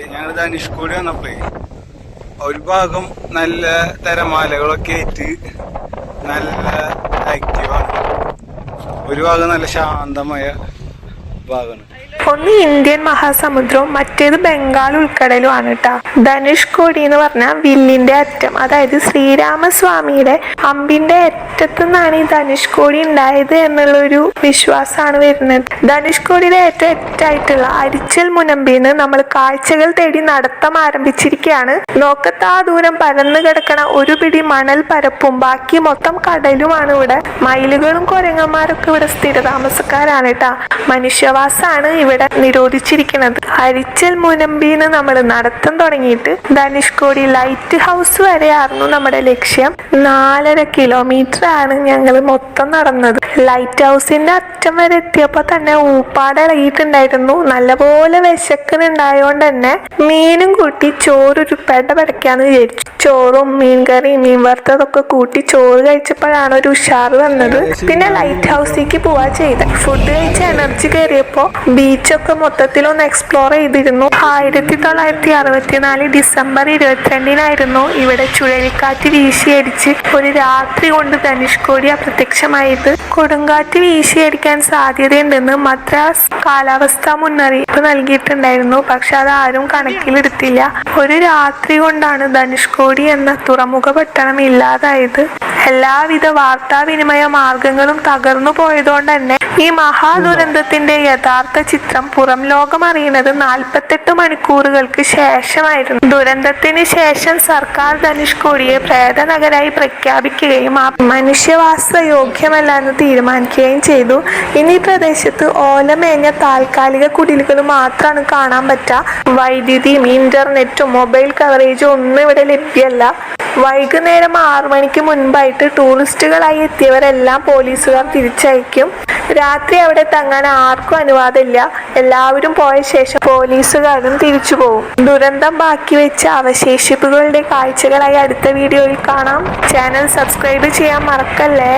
ഞങ്ങൾ ധനുഷ്കോടി വന്നപ്പോഴേ ഒരു ഭാഗം നല്ല തിരമാലകളൊക്കെ ആയിട്ട് നല്ല ആക്റ്റീവാണ്, ഒരു ഭാഗം നല്ല ശാന്തമായ ഭാഗമാണ്. ഒന്ന് ഇന്ത്യൻ മഹാസമുദ്രവും മറ്റേത് ബംഗാൾ ഉൾക്കടലുമാണ് കേട്ടോ. ധനുഷ്കോടി എന്ന് പറഞ്ഞാൽ വില്ലിന്റെ അറ്റം, അതായത് ശ്രീരാമസ്വാമിയുടെ അമ്പിന്റെ അറ്റത്തു നിന്നാണ് ഈ ധനുഷ്കോടി ഉണ്ടായത് എന്നുള്ളൊരു വിശ്വാസമാണ് വരുന്നത്. ധനുഷ്കോടിയുടെ ഏറ്റവും അറ്റായിട്ടുള്ള അരിച്ചൽ മുനമ്പിന്ന് നമ്മൾ കാഴ്ചകൾ തേടി നടത്തം ആരംഭിച്ചിരിക്കുകയാണ്. നോക്കത്താ ദൂരം പരന്നു കിടക്കണ ഒരു പിടി മണൽ പരപ്പും ബാക്കി മൊത്തം കടലുമാണ് ഇവിടെ. മയിലുകളും കുരങ്ങന്മാരൊക്കെ ഇവിടെ സ്ഥിരതാമസക്കാരാണ് കേട്ടാ. മനുഷ്യവാസമാണ് ഇവിടെ നിരോധിച്ചിരിക്കുന്നത്. അരിച്ചൽ മുനമ്പിന്ന് നമ്മൾ നടത്തം തുടങ്ങിയിട്ട് ധനുഷ്കോടി ലൈറ്റ് ഹൗസ് വരെയായിരുന്നു നമ്മുടെ ലക്ഷ്യം. 4.5 കിലോമീറ്റർ ആണ് ഞങ്ങൾ മൊത്തം നടന്നത്. ലൈറ്റ് ഹൗസിന്റെ അറ്റം വരെ എത്തിയപ്പോ തന്നെ ഊപ്പാട് ഇളകിയിട്ടുണ്ടായിരുന്നു. നല്ലപോലെ വിശക്കുന്നുണ്ടായോണ്ട് തന്നെ മീനും കൂട്ടി ചോറൊരു പെടപെടക്കാന്ന് വിചാരിച്ചു. ചോറും മീൻകറിയും മീൻ വറുത്തതൊക്കെ കൂട്ടി ചോറ് കഴിച്ചപ്പോഴാണ് ഒരു ഉഷാറ് വന്നത്. പിന്നെ ലൈറ്റ് ഹൗസിലേക്ക് പോവാ ചെയ്ത. ഫുഡ് കഴിച്ച എനർജി കയറിയപ്പോ ബീച്ചൊക്കെ മൊത്തത്തിലൊന്ന് എക്സ്പ്ലോർ ചെയ്തിരുന്നു. 1964 ഡിസംബർ 22 ഇവിടെ ചുഴലിക്കാറ്റ് വീശിയടിച്ച് ഒരു രാത്രി കൊണ്ട് ധനുഷ്കോടി അപ്രത്യക്ഷമായത്. കൊടുങ്കാറ്റ് വീശിയടിക്കാൻ സാധ്യതയുണ്ടെന്ന് മദ്രാസ് കാലാവസ്ഥാ മുന്നറിയിപ്പ് നൽകിയിട്ടുണ്ടായിരുന്നു. പക്ഷെ അത് ആരും കണക്കിലെടുത്തില്ല. ഒരു രാത്രി കൊണ്ടാണ് ധനുഷ്കോടി എന്ന തുറമുഖ പട്ടണം ഇല്ലാതായത്. എല്ലാവിധ വാർത്താവിനിമയ മാർഗങ്ങളും തകർന്നു പോയതുകൊണ്ട് തന്നെ ഈ മഹാദുരന്തത്തിന്റെ യഥാർത്ഥ ചിത്രം പുറം ലോകം അറിയുന്നത് 48 മണിക്കൂറുകൾക്ക് ശേഷമായിരുന്നു. ദുരന്തത്തിന് ശേഷം സർക്കാർ ധനുഷ്കോടിയെ പ്രേതനഗരായി പ്രഖ്യാപിക്കുകയും മനുഷ്യവാസ യോഗ്യമല്ല എന്ന് തീരുമാനിക്കുകയും ചെയ്തു. ഇനി പ്രദേശത്ത് ഓലമേഞ്ഞ താൽക്കാലിക കുടിലുകൾ മാത്രമാണ് കാണാൻ പറ്റുക. വൈദ്യുതിയും ഇന്റർനെറ്റും മൊബൈൽ കവറേജും ഒന്നും ഇവിടെ ലഭ്യമല്ല. വൈകുന്നേരം 6 മണിക്ക് മുൻപായിട്ട് ടൂറിസ്റ്റുകളായി എത്തിയവരെല്ലാം പോലീസുകാർ തിരിച്ചയക്കും. രാത്രി അവിടെ തങ്ങാൻ ആർക്കും അനുവാദമില്ല. എല്ലാവരും പോയ ശേഷം പോലീസുകാരും തിരിച്ചു പോകും. ദുരന്തം ബാക്കി വെച്ച അവശേഷിപ്പുകളുടെ കാഴ്ചകളായി അടുത്ത വീഡിയോയിൽ കാണാം. ചാനൽ സബ്സ്ക്രൈബ് ചെയ്യാൻ മറക്കല്ലേ.